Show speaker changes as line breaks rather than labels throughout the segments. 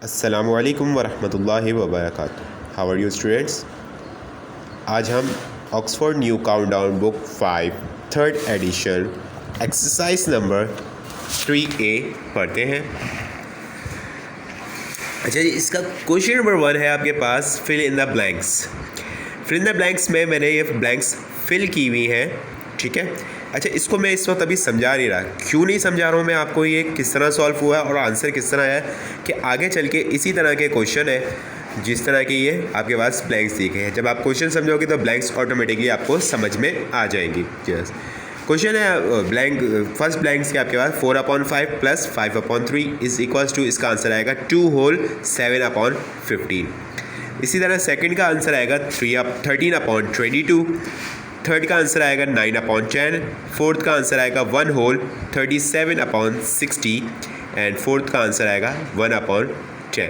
अस्सलामुअलैकुम वरहमतुल्लाहि वबरकातुहू। How are you students. आज हम Oxford new countdown book 5 third edition exercise number 3A पढ़ते हैं। अच्छा जी, इसका क्वेश्चन नंबर 1 है आपके पास, fill in the blanks. Fill in the blanks में मैंने ये ब्लैंक्स फिल की हुई हैं, ठीक है। अच्छा, इसको मैं इस वक्त अभी समझा नहीं रहा। क्यों नहीं समझा रहा हूँ मैं आपको, ये किस तरह सॉल्व हुआ है और आंसर किस तरह है कि आगे चल के इसी तरह के क्वेश्चन है जिस तरह के ये आपके पास ब्लैंक्स दिखे हैं। जब आप क्वेश्चन समझोगे तो ब्लैंक्स ऑटोमेटिकली आपको समझ में आ जाएंगी। यस, क्वेश्चन है ब्लैंक, फर्स्ट ब्लैंक्स के आपके पास 4/5 प्लस 5/3 इज इक्वल्स टू, इसका आंसर आएगा 2 होल 7/15। इसी तरह सेकंड का आंसर आएगा 13/22। थर्ड का आंसर आएगा 9/10। फोर्थ का आंसर आएगा 1 होल 37/60 एंड फोर्थ का आंसर आएगा 1/10।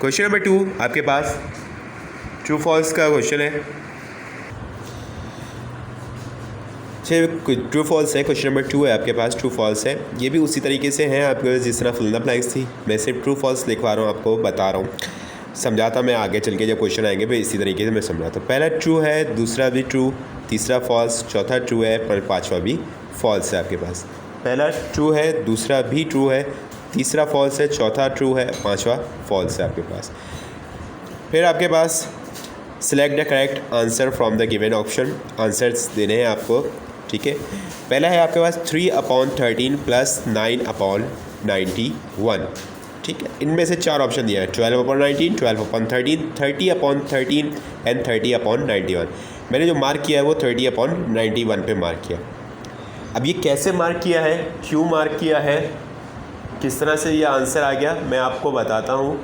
क्वेश्चन नंबर 2 आपके पास ट्रू फॉल्स का क्वेश्चन है। ट्रू फॉल्स है, क्वेश्चन नंबर 2 है आपके पास, ट्रू फॉल्स है। ये भी उसी तरीके से है आपके पास जिस तरह फिल इन द ब्लैंक्स थी। मैं सिर्फ ट्रू फॉल्स लिखवा रहा हूँ, आपको बता रहा हूँ। समझाता मैं आगे चल के जब क्वेश्चन आएंगे फिर इसी तरीके से मैं समझाता हूँ। पहला ट्रू है, दूसरा भी ट्रू, तीसरा फॉल्स, चौथा ट्रू है, पर पाँचवा भी फॉल्स है आपके पास। पहला ट्रू है, दूसरा भी ट्रू है, तीसरा फॉल्स है, चौथा ट्रू है, पाँचवा फॉल्स है आपके पास। फिर आपके पास select the correct answer from the given option. Answers देने हैं आपको, ठीक है। पहला है आपके पास 3/13 प्लस 9/91, ठीक है। इनमें से 4 ऑप्शन दिया है, 12/19, 12/13, 30/13 एंड 30/91। मैंने जो मार्क किया है वो 30/91 पे मार्क किया। अब ये कैसे मार्क किया है, क्यों मार्क किया है, किस तरह से ये आंसर आ गया, मैं आपको बताता हूँ।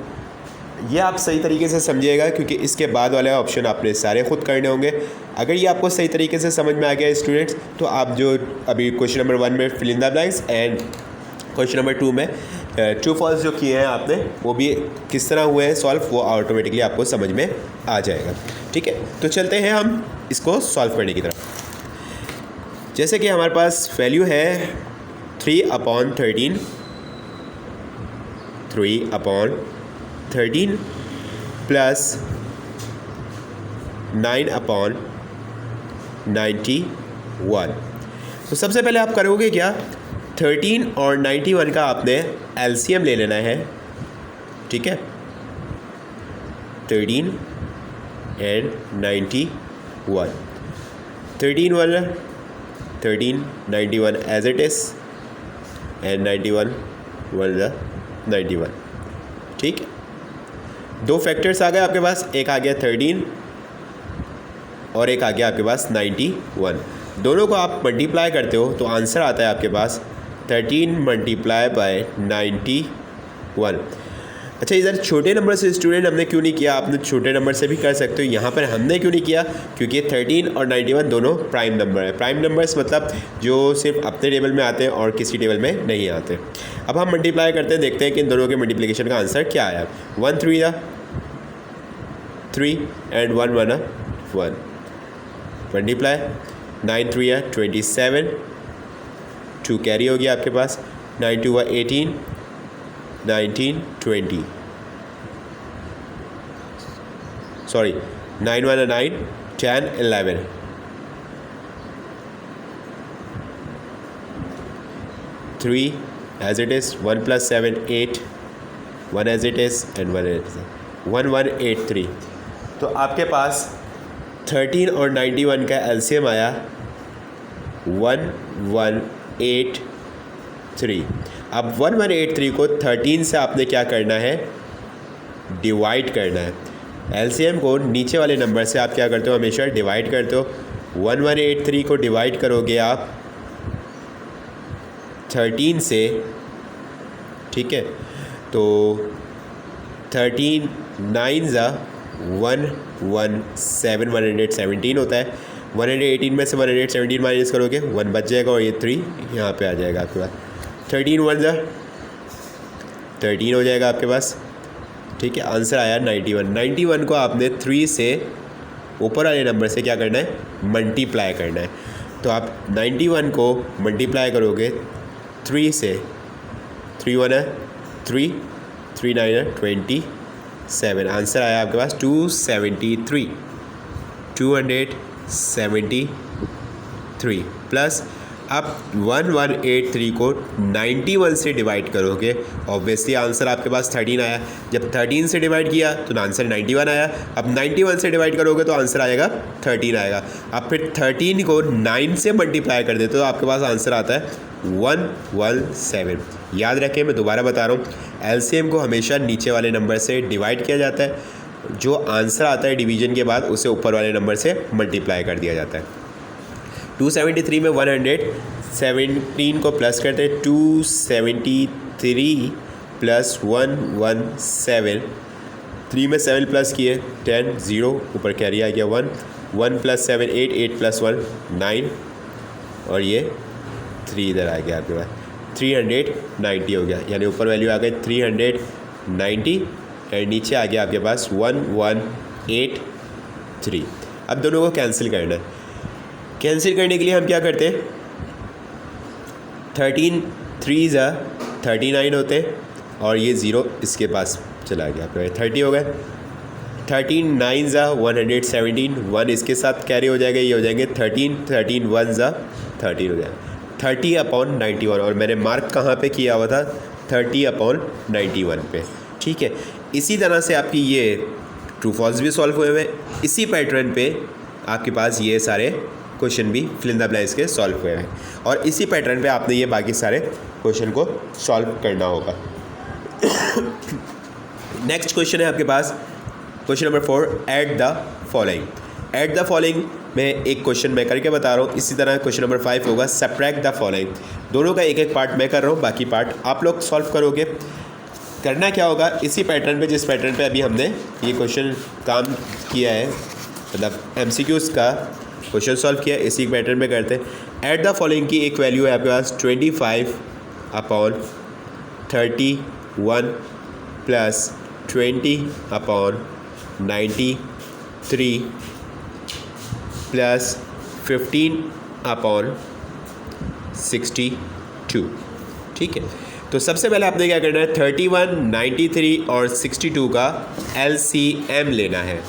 ये आप सही तरीके से समझिएगा क्योंकि इसके बाद वाले ऑप्शन आपने सारे खुद करने होंगे। अगर ये आपको सही तरीके से समझ में आ गया स्टूडेंट्स, तो आप जो अभी क्वेश्चन नंबर 1 में fill in the blanks and question number 2 में ट्रू फॉल्स जो किए हैं आपने, वो भी किस तरह हुए हैं सॉल्व, वो ऑटोमेटिकली आपको समझ में आ जाएगा, ठीक है। तो चलते हैं हम इसको सॉल्व करने की तरफ। जैसे कि हमारे पास वैल्यू है 3/13 प्लस 9/91। तो सबसे पहले आप करोगे क्या, 13 और 91 का आपने एलसीएम ले लेना है, ठीक है। 13 and 91, 13 1 13, 91 as it is and 91 1 91, ठीक है। 2 फैक्टर्स आ गए आपके पास, एक आ गया 13 और एक आ गया आपके पास 91। दोनों को आप मल्टीप्लाई करते हो तो आंसर आता है आपके पास 13 मल्टीप्लाई बाय 91। अच्छा, इधर छोटे नंबर से स्टूडेंट हमने क्यों नहीं किया, आपने छोटे नंबर से भी कर सकते हो। यहाँ पर हमने क्यों नहीं किया, क्योंकि 13 और 91 दोनों प्राइम नंबर है। प्राइम नंबर्स मतलब जो सिर्फ अपने टेबल में आते हैं और किसी टेबल में नहीं आते। अब हम मल्टीप्लाई करते हैं, देखते हैं कि इन दोनों के मल्टीप्लिकेशन का आंसर क्या आया। 1 3 3 एंड 1 1 1 मल्टीप्लाई, 9 3 27, 2 कैरी हो गया आपके पास, 9 2 18, 19 20, sorry 9 1 9, 10 11, 3 as it is, 1 plus 7 8, 1 as it is and 1 as it is, 1183। तो आपके पास 13 और 91 का एलसीएम आया 1183। अब 1183 को 13 से आपने क्या करना है, डिवाइड करना है। एलसीएम को नीचे वाले नंबर से आप क्या करते हो, हमेशा डिवाइड करते हो। 1183 को डिवाइड करोगे आप 13 से, ठीक है। तो 13 9 117 होता है। 118 में से 117 माइनस करोगे 1 बच जाएगा और ये 3 यहाँ पे आ जाएगा आपके पास। 13 1 13 हो जाएगा आपके पास, ठीक है। आंसर आया 91। 91 को आपने 3 से ऊपर वाले नंबर से क्या करना है, मल्टीप्लाई करना है। तो आप 91 को मल्टीप्लाई करोगे 3 से, 3 1 3, 3 9 27, आंसर आया आपके पास 273 273 प्लस आप 1183 को 91 से डिवाइड करोगे, ऑब्वियसली आंसर आपके पास 13 आया। जब 13 से डिवाइड किया तो आंसर 91 आया। अब 91 से डिवाइड करोगे तो आंसर आएगा 13 आएगा। अब फिर 13 को 9 से मल्टीप्लाई कर देते तो आपके पास आंसर आता है 117। याद रखें, मैं दोबारा बता रहा हूँ, एलसीएम को हमेशा नीचे वाले नंबर से डिवाइड किया जाता है, जो आंसर आता है डिवीजन के बाद उसे ऊपर वाले नंबर से मल्टीप्लाई कर दिया जाता है। 273 में 117 को प्लस करते हैं, 273 प्लस 117, 3 में 7 प्लस किए 10, 0 ऊपर कैरी आ गया 1, 1 प्लस 7 8, 8 प्लस 1 9 और ये 3 इधर आ गया आपके पास 390 हो गया, यानी ऊपर वैल्यू आ गई 390 और नीचे आ गया आपके पास 1183। अब दोनों को कैंसिल करना है। कैंसिल करने के लिए हम क्या करते हैं, 13 3 39 होते हैं और ये 0 इसके पास चला गया, आपके 30 हो गए। 13 9 117, 1 इसके साथ कैरी हो जाएगा, ये हो जाएंगे 13 13 1 13 हो जाएगा 30/91, और मैंने मार्क कहाँ पे किया हुआ था 30/91 पे। ठीक है, इसी तरह से आपकी ये ट्रू फॉल्स भी सॉल्व हुए हुए, इसी पैटर्न पे आपके पास ये सारे क्वेश्चन भी फिल इन द ब्लैंक्स के सॉल्व हुए हैं, और इसी पैटर्न पे आपने ये बाकी सारे क्वेश्चन को सॉल्व करना होगा। नेक्स्ट क्वेश्चन है आपके पास question number 4, add the following. Add the following में एक क्वेश्चन मैं करके बता रहा हूँ, इसी तरह क्वेश्चन नंबर 5 होगा सब्ट्रैक्ट द फॉलोइंग। दोनों का एक एक पार्ट मैं कर रहा हूँ, बाकी पार्ट आप लोग सॉल्व करोगे। करना क्या होगा, इसी पैटर्न पे जिस पैटर्न पे अभी हमने ये क्वेश्चन काम किया है, मतलब MCQs का क्वेश्चन सॉल्व किया, इसी पैटर्न में करते हैं। ऐड द फॉलोइंग की एक वैल्यू है आपके पास 25/31 प्लस 20/93 प्लस 15/62। ठीक है, तो सबसे पहले आपने क्या करना है, 31, 93 और 62 का LCM लेना है।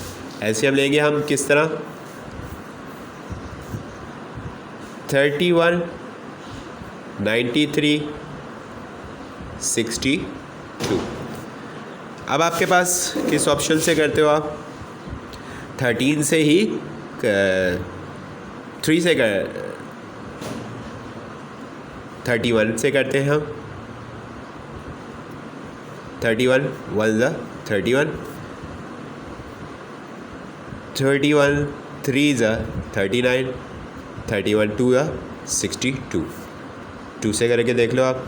LCM लेंगे हम किस तरह, 31, 93, 62। अब आपके पास किस ऑप्शन से करते हो आप, 13 से ही 3 से 31 से करते हैं हम। 31 1 31, 31 3 39, 31 2 62। 2 से करके देख लो आप,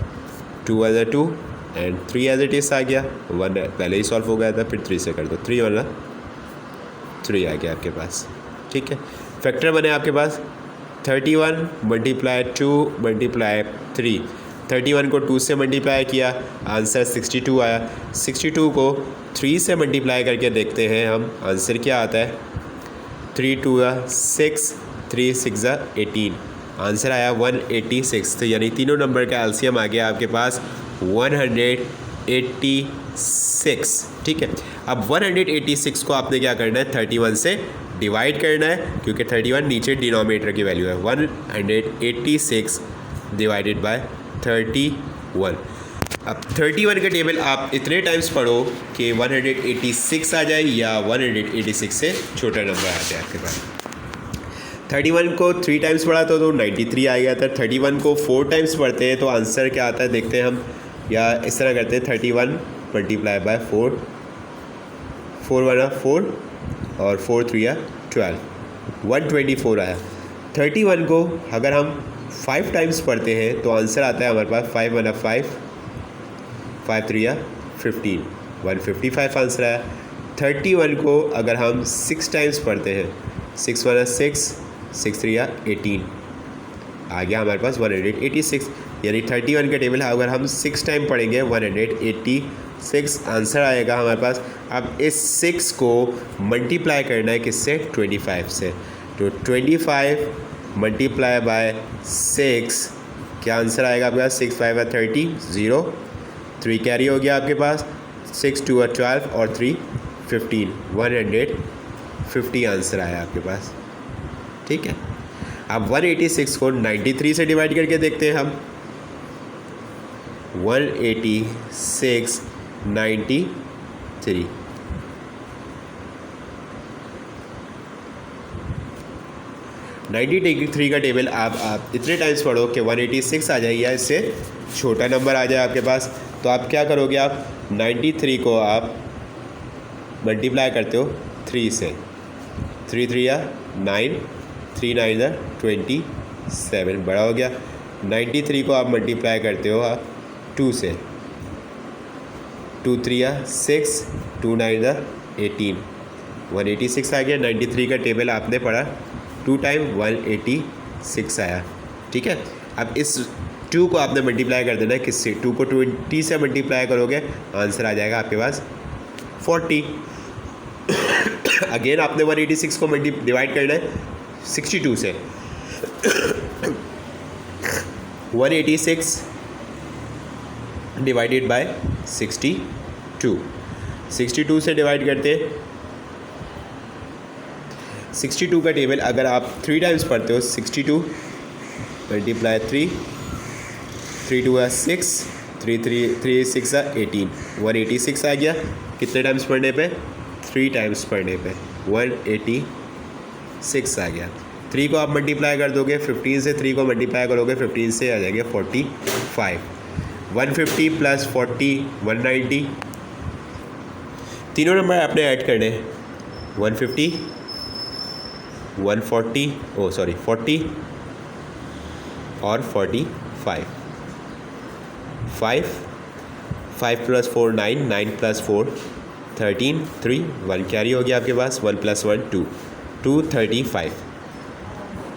2 1 2 एंड 3 एज इट इज आ गया, 1 पहले ही सॉल्व हो गया था, फिर 3 से कर दो, 3 1 3 आ गया आपके पास। ठीक है, फैक्टर बने आपके पास 31 मल्टीप्लाई 2 मल्टीप्लाई 3, 31 को 2 से मल्टीप्लाई किया, आंसर 62 आया। 62 को 3 से मल्टीप्लाई करके देखते हैं हम, आंसर क्या आता है, 3 2 6, 3 6 18, आंसर आया 186। तो यानी तीनों नंबर का LCM आ गया आपके पास 186। ठीक है, अब 186 को आपने क्या करना है, 31 से डिवाइड करना है, क्योंकि 31 नीचे डिनोमिनेटर की वैल्यू है। 186 डिवाइडेड बाय 31। अब 31 का टेबल आप इतने टाइम्स पढ़ो कि 186 आ जाए या 186 से छोटा नंबर आ जाए आपके पास। 31 को 3 टाइम्स पढ़ा तो 93 आ गया था। 31 को 4 टाइम्स पढ़ते हैं तो आंसर क्या आता है देखते हैं हम, या इस तरह करते हैं 31 मल्टीप्लाई बाय 4, 4 1 4 और 4 3 12, 124 आया। 31 को अगर हम 5 टाइम्स पढ़ते हैं तो आंसर आता है हमारे पास 5 1 5, 5 3 15, 155 आंसर आया। 31 को अगर हम 6 टाइम्स पढ़ते हैं, 6 1 6, 6 3 18, आ गया हमारे पास 186। यानी 31 का टेबल अगर हम 6 टाइम पढ़ेंगे 186 आंसर आएगा हमारे पास। अब इस 6 को मल्टीप्लाई करना है किससे, 25 से, तो 25 मल्टीप्लाई बाय 6, क्या आंसर आएगा आपके पास, 6 5 30, 0 3 कैरी हो गया आपके पास, 6 2 12 और 3 15, 150 आंसर आया आपके पास। ठीक है, अब 186 को 93 से डिवाइड करके देखते हैं हम। 186 93 93 का टेबल आप इतने टाइम्स पढ़ो कि 186 आ जाए या इससे छोटा नंबर आ जाए आपके पास। तो आप क्या करोगे, आप 93 को आप मल्टीप्लाई करते हो 3 से। 3 3 या 9, 3 9 या 27 बड़ा हो गया। 93 को आप मल्टीप्लाई करते हो आप 2 से। 2 3 या 6, 2 9 या 18, 186 आ गया। 93 का टेबल आपने पढ़ा 2 टाइम 186 आया। ठीक है, अब इस 2 को आपने मल्टीप्लाई कर देना है किससे, 2 को 20 से मल्टीप्लाई करोगे, आंसर आ जाएगा आपके पास 40। अगेन आपने 186 को डिवाइड करना है 62 से। 186 डिवाइडेड बाय 62, 62 से डिवाइड करते हैं। 62 का टेबल अगर आप 3 टाइम्स पढ़ते हो, 62 मल्टीप्लाई 3, 3 2 6, 3 6 18, 186 आ गया। कितने टाइम्स पढ़ने पे, 3 टाइम्स पढ़ने पे 186 आ गया। 3 को आप मल्टीप्लाई कर दोगे 15 से, 3 को मल्टीप्लाई करोगे 15 से, आ जाएगा 45। 150 प्लस 40 190, तीनों नंबर आपने ऐड करने हैं। 150 140 40 और 45। 5 प्लस 4 9, 9 प्लस 4 13, 3 1 कैरी हो गया आपके पास। 1 + 1 2, 235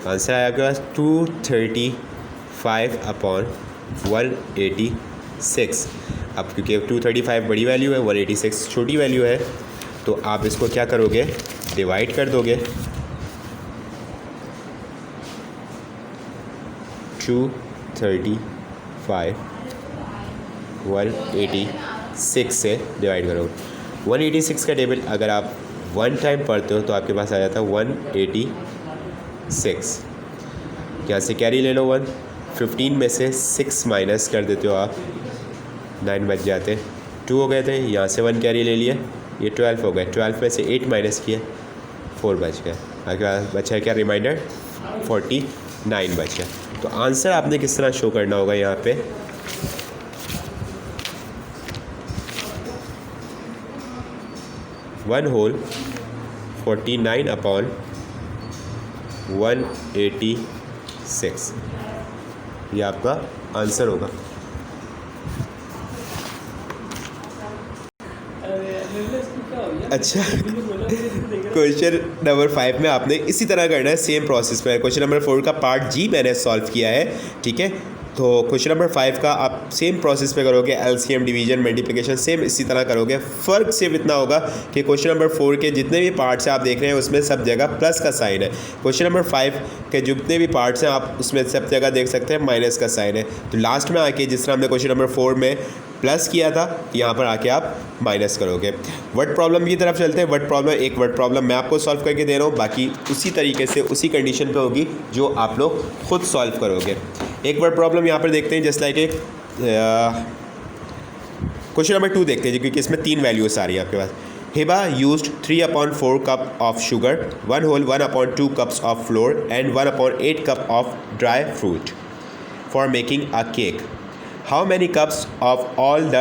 आंसर आया आपके पास 235/186। अब क्योंकि 235 बड़ी वैल्यू है, 186 छोटी वैल्यू है, तो आप इसको क्या करोगे, डिवाइड कर दोगे। 235 186 से डिवाइड करोगे। 186 का टेबल अगर आप 1 टाइम पढ़ते हो तो आपके पास आ जाता है 186। यहाँ से कैरी ले लो 1, 15 में से 6 माइनस कर देते हो आप, 9 बच जाते, 2 हो गए थे। यहाँ से 1 कैरी ले लिए, ये 12 हो गए। 12 में से 8 माइनस किए, 4 बच गए। आपके पास बचा है क्या रिमाइंडर, 49 बच गया। तो आंसर आपने किस तरह शो करना होगा यहाँ पे, वन होल 49/186, ये आपका आंसर होगा। अच्छा, क्वेश्चन नंबर 5 में आपने इसी तरह करना है, सेम प्रोसेस में। क्वेश्चन नंबर 4 का पार्ट जी मैंने सॉल्व किया है। ठीक है, तो क्वेश्चन नंबर 5 का आप सेम प्रोसेस पे करोगे, एलसीएम, डिवीजन, मल्टीप्लिकेशन सेम इसी तरह करोगे। फ़र्क सिर्फ इतना होगा कि क्वेश्चन नंबर 4 के जितने भी पार्ट्स आप देख रहे हैं उसमें सब जगह प्लस का साइन है। क्वेश्चन नंबर 5 के जितने भी पार्ट्स हैं आप उसमें सब जगह देख सकते हैं माइनस का साइन है। तो लास्ट में आके जिस तरह हमने क्वेश्चन नंबर 4 में प्लस किया था, यहाँ पर आके आप माइनस करोगे। वर्ड प्रॉब्लम की तरफ चलते हैं। वर्ड प्रॉब्लम, एक वर्ड प्रॉब्लम मैं आपको सॉल्व करके दे रहा हूँ, बाकी उसी तरीके से उसी कंडीशन पे होगी जो आप लोग खुद सॉल्व करोगे। एक वर्ड प्रॉब्लम यहाँ पर देखते हैं, जस्ट लाइक एक क्वेश्चन नंबर 2 देखते हैं क्योंकि इसमें 3 वैल्यूज आ रही है आपके पास। Hiba used 3/4 cup of sugar, 1 whole 1/2 cups of flour and 1/8 cup of dry fruit for making a cake. How many cups of all the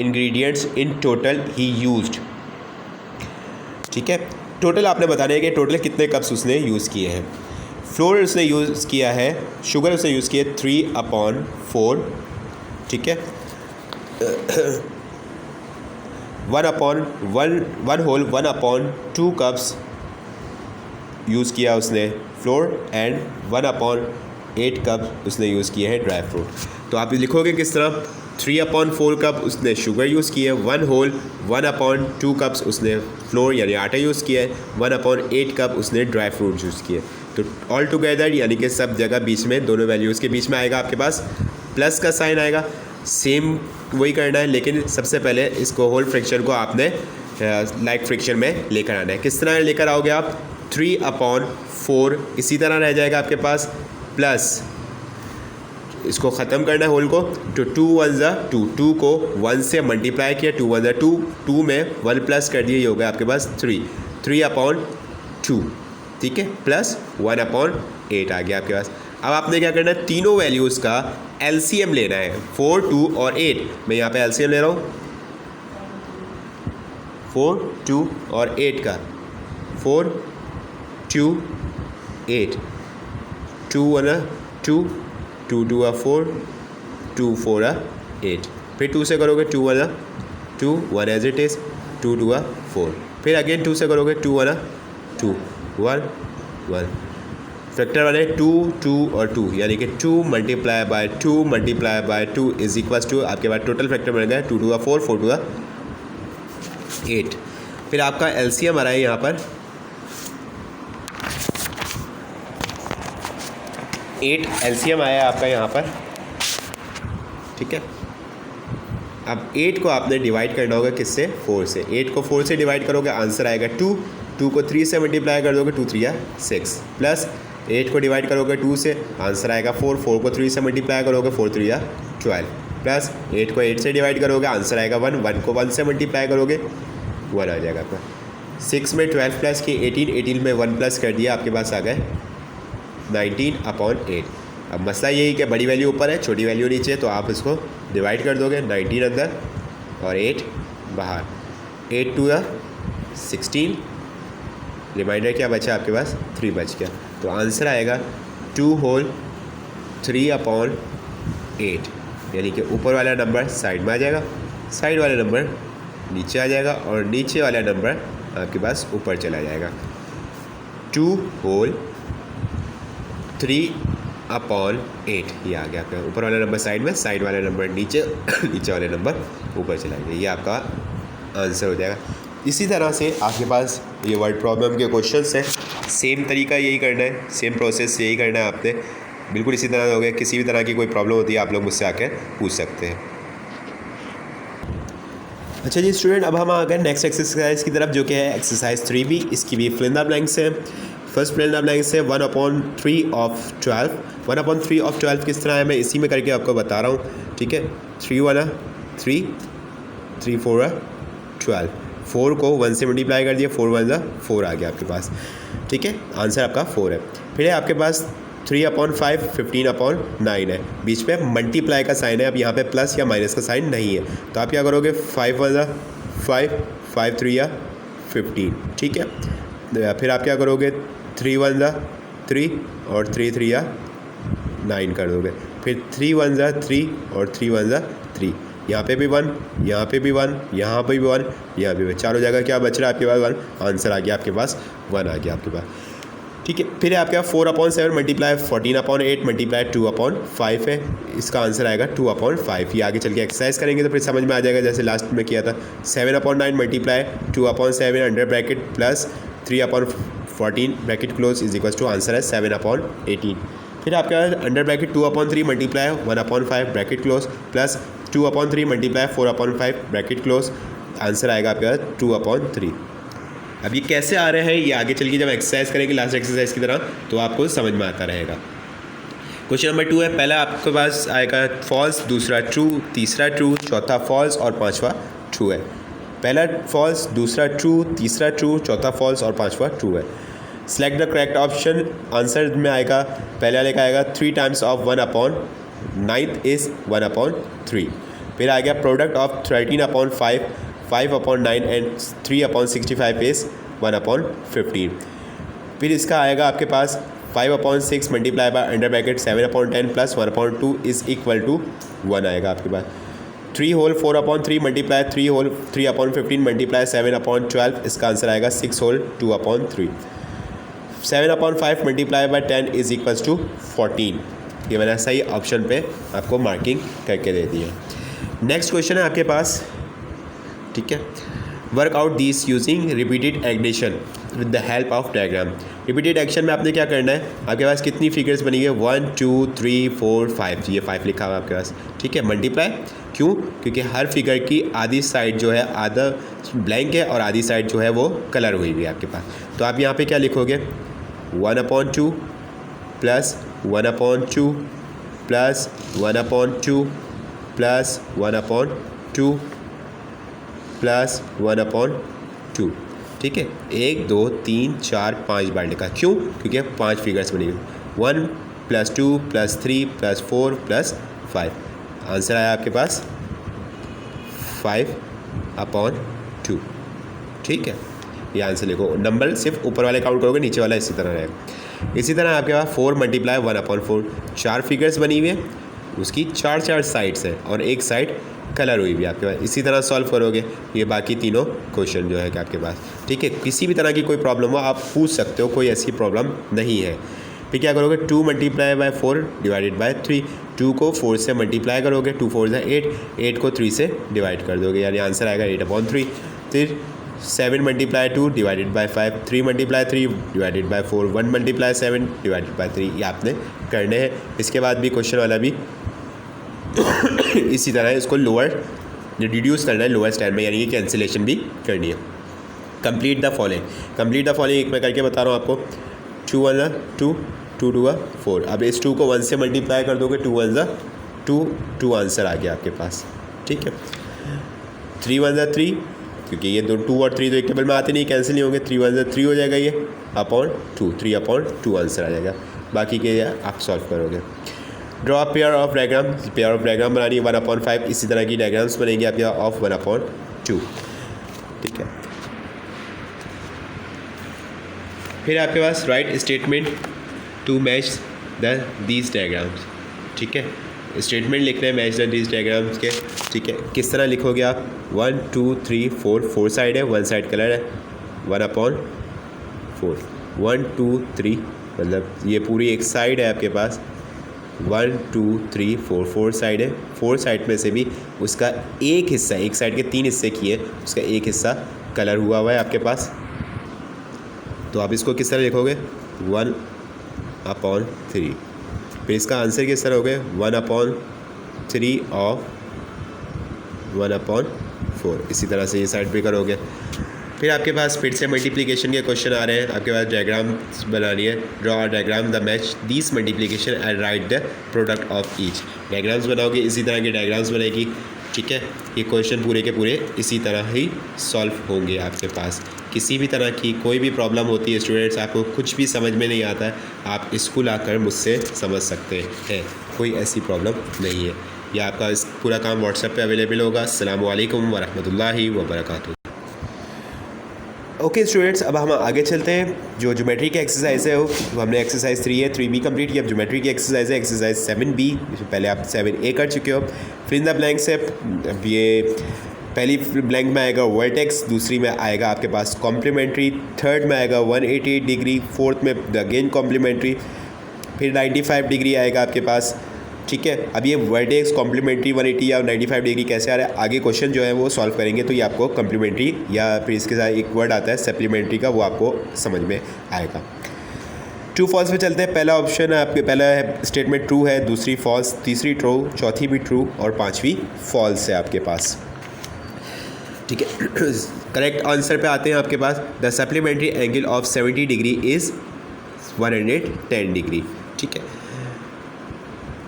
ingredients in total he used? ठीक है, टोटल आपने बताना है कि टोटल कितने कप्स उसने use किए हैं। फ्लोर उसने यूज़ किया है, शुगर उसने यूज़ किया 3/4, ठीक है। 1 होल 1/2 कप्स यूज़ किया उसने फ्लोर एंड 1/8 कप उसने यूज़ किए हैं ड्राई फ्रूट। तो आप लिखोगे किस तरह, 3/4 कप उसने शुगर यूज़ किया है, 1 होल 1/2 कप्स उसने फ्लोर यानी आटा यूज़ किया है, 1/8 कप उसने ड्राई फ्रूट यूज़ किए। तो ऑल टुगेदर यानी कि सब जगह बीच में दोनों वैल्यूज़ के बीच में आएगा आपके पास प्लस का साइन आएगा। सेम वही करना है, लेकिन सबसे पहले इसको होल फ्रैक्शन को आपने लाइक फ्रैक्शन में लेकर आना है। किस तरह लेकर आओगे आप? 3/4 इसी तरह रह जाएगा आपके पास, प्लस इसको ख़त्म करना है होल को, तो 2 1 ज़ा 2, 2 को 1 से मल्टीप्लाई किया, 2 1 ज़ा 2, 2 में 1 प्लस कर दिए, ये हो गया आपके पास 3/2, ठीक है, प्लस 1/8 आ गया आपके पास। अब आपने क्या करना है? तीनों वैल्यूज़ का एलसीएम लेना है, 4, 2 और 8। मैं यहाँ पे एलसीएम ले रहा हूँ 4, 2 और 8 का, 4, 2, 8, 2 1 2, 2 2 4, 2 4 8, फिर 2 से करोगे 2 1 2, 1 एज इट इज़, 2 2 4, फिर अगेन 2 से करोगे 2 1 2, 1 1, फैक्टर वाले 2 2 और 2, यानी कि 2 multiply by 2 multiply by 2 is equals to आपके पास टोटल फैक्टर बन गया 2 2 4, 4 2 8। फिर आपका एलसीएम आ रहा है यहाँ पर 8, एलसीएम आया आपका यहाँ पर, ठीक है। अब 8 को आपने डिवाइड करना होगा किससे? 4 से। 8 को 4 से डिवाइड करोगे, आंसर आएगा 2, 2 को 3 से मल्टीप्लाई कर दोगे, 2 3 6, प्लस 8 को डिवाइड करोगे 2 से, आंसर आएगा 4, 4 को 3 से मल्टीप्लाई करोगे, 4 3 12, प्लस 8 को 8 से डिवाइड करोगे, आंसर आएगा 1, 1 को 1 से मल्टीप्लाई करोगे, 1 आ जाएगा आपका। 6 में 12 प्लस की 18, 18 में 1 प्लस कर दिया, आपके पास आ गए 19/8। अब मसला यही कि बड़ी वैल्यू ऊपर है, छोटी वैल्यू नीचे, तो आप इसको डिवाइड कर दोगे, 19 अंदर और 8 बाहर, 8 2 16, रिमाइंडर क्या बचा आपके पास? 3 बच गया, तो आंसर आएगा 2 होल 3/8, यानी कि ऊपर वाला नंबर साइड में आ जाएगा, साइड वाला नंबर नीचे आ जाएगा, और नीचे वाला नंबर आपके पास ऊपर चला जाएगा। 2 होल 3/8 ये आ गया आपका, ऊपर वाला नंबर साइड में, साइड वाला नंबर नीचे, नीचे वाले नंबर ऊपर चला गया, ये आपका आंसर हो जाएगा। इसी तरह से आपके पास ये वर्ड प्रॉब्लम के क्वेश्चंस हैं, सेम तरीका यही करना है, सेम प्रोसेस यही करना है आपने, बिल्कुल इसी तरह हो गया। किसी भी तरह की कोई प्रॉब्लम होती है आप लोग मुझसे आकर पूछ सकते हैं। अच्छा जी स्टूडेंट, अब हम आ गए नेक्स्ट एक्सरसाइज की तरफ, जो कि है एक्सरसाइज 3B। इसकी भी फिल इन द ब्लैंक्स है। First fill in the blanks है 1/3 ऑफ 12। 1/3 ऑफ 12 किस तरह है मैं इसी में करके आपको बता रहा हूँ, ठीक है। 3 1 3, 3 4 12, 4 को 1 से मल्टीप्लाई कर दिया, 4 1 4 आ गया आपके पास, ठीक है। आंसर आपका 4 है। फिर है आपके पास 3/5 15/9 है, बीच में मल्टीप्लाई का साइन है, अब यहाँ पे प्लस या माइनस का साइन नहीं है, तो आप क्या करोगे? 5 1 5, 5 3 15, ठीक है। फिर आप क्या करोगे? 3 1 3 और 3 3 9 कर दोगे, फिर 3 1 3 और 3 1 3, यहाँ पे भी 1, यहाँ पे भी 1, यहाँ पे भी 1, यहाँ पे भी 4 हो जाएगा। क्या बच रहा है आपके पास? 1, आंसर आ गया आपके पास 1 आ गया आपके पास, ठीक है। फिर आपके पास 4/7 मल्टीप्लाई 14/8 मल्टीप्लाई 2/5 है, इसका आंसर आएगा 2/5। ये आगे चल के एक्सरसाइज करेंगे तो फिर समझ में आ जाएगा, जैसे लास्ट में किया था। 7/9 multiply 2/7 under bracket plus 3/14 bracket close is equal to, answer है 7/18। फिर आपके पास under bracket 2/3 multiply 1/5 bracket close plus 2/3 multiply 4/5 bracket close, answer आएगा आपके पास 2/3। अब ये कैसे आ रहे हैं, ये आगे चल के जब एक्सरसाइज करेंगे लास्ट एक्सरसाइज की तरह, तो आपको समझ में आता रहेगा। क्वेश्चन नंबर 2 है, पहला आपके पास आएगा फॉल्स, दूसरा ट्रू, तीसरा ट्रू, चौथा फॉल्स और पांचवा ट्रू है। पहला फॉल्स, दूसरा ट्रू, तीसरा ट्रू, चौथा फॉल्स और पांचवा ट्रू है। Select the correct option. Answer में आएगा, पहले वाले का आएगा 3 टाइम्स ऑफ 1/9 इज़ 1/3। फिर आ गया प्रोडक्ट ऑफ 13/5, 5/9 एंड 3/65 इज़ 1/15। फिर इसका आएगा आपके पास 5/6 multiply by under bracket 7/10 plus 1/2 is equal to 1 आएगा आपके पास। 3 होल 4/3 मल्टीप्लाई 3 होल 3/15 मल्टीप्लाई 7/12, इसका आंसर आएगा 6 whole 2/3। 7/5 multiply by 10 is equal to 14। ये मैंने सही ऑप्शन पे आपको मार्किंग करके दे दी है। नेक्स्ट क्वेश्चन है आपके पास, ठीक है। Work out this using repeated addition. With the help of diagram. Repeated action में आपने क्या करना है, आपके पास कितनी फिगर्स बनी है 1 2 3 4 5, ये 5 लिखा हुआ है आपके पास, ठीक है। मल्टीप्लाई क्यों, क्योंकि हर फिगर की आधी साइड जो है आधा ब्लैंक है और आधी साइड जो है वो कलर हुई हुई है आपके पास। तो आप यहाँ पे क्या लिखोगे 1/2 प्लस 1/2 प्लस 1/2 प्लस 1/2 प्लस 1/2, ठीक है। 1 2 3 4 5 बार लिखा, क्यों, क्योंकि 5 फिगर्स बनी हुई, 1 + 2 + 3 + 4 + 5, आंसर आया आपके पास 5/2, ठीक है। ये आंसर लिखो, नंबर सिर्फ ऊपर वाले काउंट करोगे, नीचे वाला इसी तरह रहेगा। इसी तरह आपके पास 4 × 1/4, 4 फिगर्स बनी हुई है, उसकी 4 साइड्स हैं और एक साइड कलर हुई भी आपके पास। इसी तरह सॉल्व करोगे ये बाकी तीनों क्वेश्चन जो है कि आपके पास, ठीक है। किसी भी तरह की कोई प्रॉब्लम हो आप पूछ सकते हो, कोई ऐसी प्रॉब्लम नहीं है। फिर क्या करोगे 2 × 4 / 3, 2 को 4 से मल्टीप्लाई करोगे, 2 4 = 8, 8 को 3 से डिवाइड कर दोगे, यानी आंसर आएगा 8/3। फिर 7 × 2 / 5, 3 × 3 / 4, 1 × 7 / 3, ये आपने करने हैं। इसके बाद भी क्वेश्चन वाला भी इसी तरह इसको लोअर रिड्यूस करना है लोअर स्टैंड में, यानी कि कैंसिलेशन भी करनी है। कंप्लीट द फॉलोइंग एक मैं करके बता रहा हूँ आपको। 2 1 2, 2 2 4, अब इस 2 को 1 से मल्टीप्लाई कर दोगे, 2 1 2, 2 आंसर आ गया आपके पास, ठीक है। 3 1 3, क्योंकि ये 2 और 3 तो एक टेबल में आते नहीं, कैंसिल नहीं होंगे, 3 1 3 हो जाएगा, ये /2, 3/2 आंसर आ जाएगा। बाकी के आप सॉल्व करोगे। ड्रॉ पेयर ऑफ डायग्राम बनानी है 1/5, इसी तरह की डायग्राम्स बनेंगे आपके ऑफ 1/2, ठीक है। फिर आपके पास write statement to match these diagrams, ठीक है। स्टेटमेंट लिखना है मैच दीज डायग्राम्स के, ठीक है। किस तरह लिखोगे आप 1 2 3 4 साइड है, 1 साइड कलर है, 1/4, 1 2 3, मतलब ये पूरी एक साइड है आपके पास, 1 2 3 4 साइड है, 4 साइड में से भी उसका एक हिस्सा, एक साइड के 3 हिस्से किए, उसका एक हिस्सा कलर हुआ है आपके पास। तो आप इसको किस तरह लिखोगे 1/3, फिर इसका आंसर किस तरह हो गया 1/3 ऑफ 1/4, इसी तरह से ये साइड पे करोगे। फिर आपके पास फिर से मल्टीप्लिकेशन के क्वेश्चन आ रहे हैं, आपके पास डायग्राम्स बनानी है। Draw a diagram the match these multiplication and right the product of each. Diagrams बनाओगे, इसी तरह के डायग्राम्स बनेगी, ठीक है। ये क्वेश्चन पूरे के पूरे इसी तरह ही सॉल्व होंगे आपके पास। किसी भी तरह की कोई भी प्रॉब्लम होती है स्टूडेंट्स, आपको कुछ भी समझ में नहीं आता है, आप स्कूल आकर मुझसे समझ सकते हैं, कोई ऐसी प्रॉब्लम नहीं है। यह आपका इस पूरा काम व्हाट्सएप पे अवेलेबल होगा। अस्सलामु अलैकुम वरहमतुल्लाहि वबरकातुहू। ओके स्टूडेंट्स, अब हम आगे चलते हैं। जो ज्योमेट्री की एक्सरसाइज है वो हमने एक्सरसाइज 3 है, 3B कंप्लीट किया। अब ज्योमेट्री की एक्सरसाइज है एक्सरसाइज 7B, पहले आप 7A कर चुके हो। फिर इन द ब्लैंक से अब ये पहली ब्लैंक में आएगा वर्टेक्स, दूसरी में आएगा आपके पास कॉम्प्लीमेंट्री, थर्ड में आएगा 180 डिग्री, फोर्थ में अगेन कॉम्प्लीमेंट्री, फिर 95 डिग्री आएगा आपके पास, ठीक है। अब ये वर्टेक्स कॉम्प्लीमेंट्री 180 या 95 डिग्री कैसे आ रहा है, आगे क्वेश्चन जो है वो सॉल्व करेंगे तो ये आपको कॉम्प्लीमेंट्री या फिर इसके साथ एक वर्ड आता है सप्लीमेंट्री का, वो आपको समझ में आएगा। ट्रू फॉल्स पे चलते हैं। पहला ऑप्शन है आपके, पहला स्टेटमेंट ट्रू है, दूसरी फॉल्स, तीसरी ट्रू, चौथी भी ट्रू और पांचवी फॉल्स है आपके पास, ठीक है। करेक्ट आंसर पे आते हैं आपके पास। The supplementary angle of 70 degree is 110 degree, ठीक है।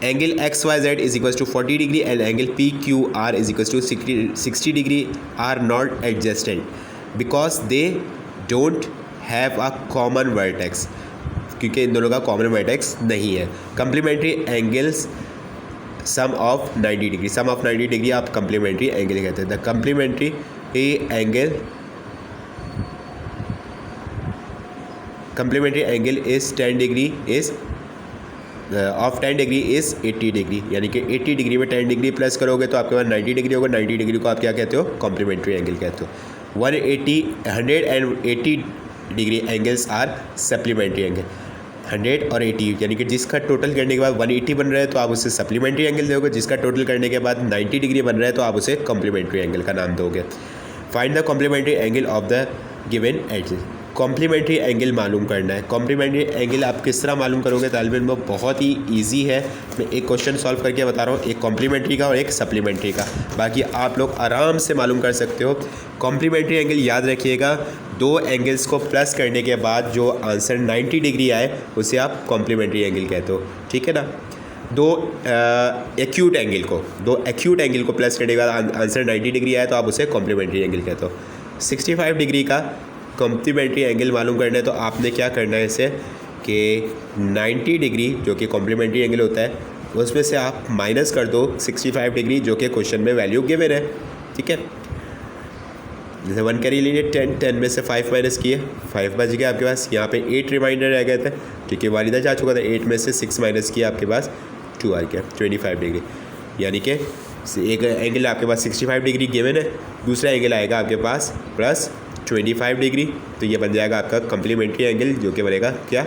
Angle XYZ is equal to 40 degree and angle PQR is equal to 60 degree are not adjusted because they don't have a common vertex, क्योंकि इन दोनों का कॉमन वर्टेक्स नहीं है। Complementary angles sum of 90 degree, sum of 90 degree आप complementary angle कहते हैं। The complementary angle is 10 degree is of 10 degree is 80 degree, यानी कि 80 डिग्री में 10 डिग्री प्लस करोगे तो आपके पास 90 डिग्री होगा। 90 डिग्री को आप क्या कहते हो, कॉम्प्लीमेंट्री एंगल कहते हो। 180 degree angles are supplementary angle. 100 और 80, यानी कि जिसका टोटल करने के बाद 180 बन रहा है तो आप उसे सप्लीमेंट्री एंगल दोगे, जिसका टोटल करने के बाद 90 डिग्री बन रहा है तो आप उसे कॉम्प्लीमेंट्री एंगल का नाम दोगे। Find the complementary angle of the given edges. Complementary angle मालूम करना है। कॉम्प्लीमेंट्री एंगल आप किस तरह मालूम करोगे तालिब इल्म, बहुत ही इजी है। मैं एक क्वेश्चन सॉल्व करके बता रहा हूँ, एक कॉम्प्लीमेंट्री का और एक सप्लीमेंट्री का, बाकी आप लोग आराम से मालूम कर सकते हो। कॉम्प्लीमेंट्री एंगल याद रखिएगा, दो एंगल्स को प्लस करने के बाद जो आंसर 90 डिग्री आए उसे आप कॉम्प्लीमेंट्री एंगल कहते हो, ठीक है ना। दो एक्यूट एंगल को प्लस करने के बाद आंसर 90 डिग्री आए तो आप उसे कॉम्प्लीमेंट्री एंगल कहते हो। 65 डिग्री का कॉम्प्लीमेंट्री एंगल मालूम करना है तो आपने क्या करना है इसे कि 90 डिग्री जो कि कॉम्प्लीमेंट्री एंगल होता है उसमें से आप माइनस कर दो 65 डिग्री जो कि क्वेश्चन में वैल्यू गिवन है, ठीक है। जैसे 1 कैरी लीजिए, 10 में से 5 माइनस किए, 5 बच गया आपके पास। यहाँ पे 8 रिमाइंडर रह गए थे, ठीक है, वालिदा जा चुका था। 8 में से 6 माइनस किया, आपके पास 2 आ गया, 25 डिग्री। यानी कि एक एंगल आपके पास 65 डिग्री गिवन है, दूसरा एंगल आएगा आपके पास प्लस 25 डिग्री, तो ये बन जाएगा आपका कॉम्प्लीमेंट्री एंगल जो कि बनेगा क्या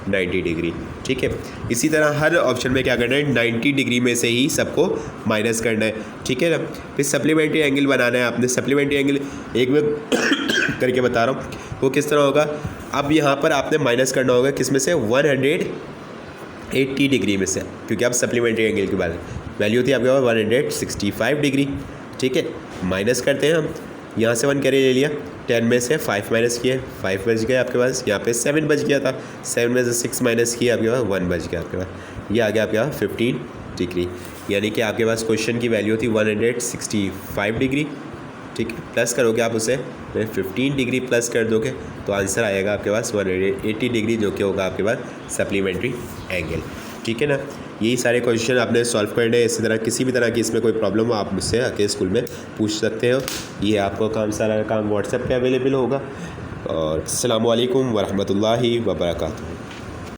90 डिग्री, ठीक है। इसी तरह हर ऑप्शन में क्या करना है 90 डिग्री में से ही सबको माइनस करना है, ठीक है ना। फिर सप्लीमेंट्री एंगल बनाना है आपने। सप्लीमेंट्री एंगल एक में करके बता रहा हूँ वो किस तरह होगा। अब यहाँ पर आपने माइनस करना होगा किस में से 180 डिग्री में से, क्योंकि आप सप्लीमेंट्री एंगल की बात वैल्यू थी आपके पास 165 डिग्री, ठीक है। माइनस करते हैं हम, यहाँ से 1 कैरी ले लिया, 10 में से 5 माइनस किए, 5 बच गए आपके पास। यहाँ पे 7 बच गया था, 7 में से 6 माइनस किए, आपके पास 1 बच गया आपके पास। ये आ गया आपके पास 15 डिग्री, यानी कि आपके पास क्वेश्चन की वैल्यू थी 165 डिग्री, ठीक है। प्लस करोगे आप उसे 15 डिग्री प्लस कर दोगे तो आंसर आएगा आपके पास 180 डिग्री जो कि होगा आपके पास सप्लीमेंट्री एंगल, ठीक है ना। यही सारे क्वेश्चन आपने सॉल्व करने हैं। इसी तरह किसी भी तरह की इसमें कोई प्रॉब्लम हो आप मुझसे आके स्कूल में पूछ सकते हो। ये आपको सारा काम व्हाट्सएप पे अवेलेबल होगा। और अस्सलामु अलैकुम वरहमतुल्लाहि वबरकातुहू।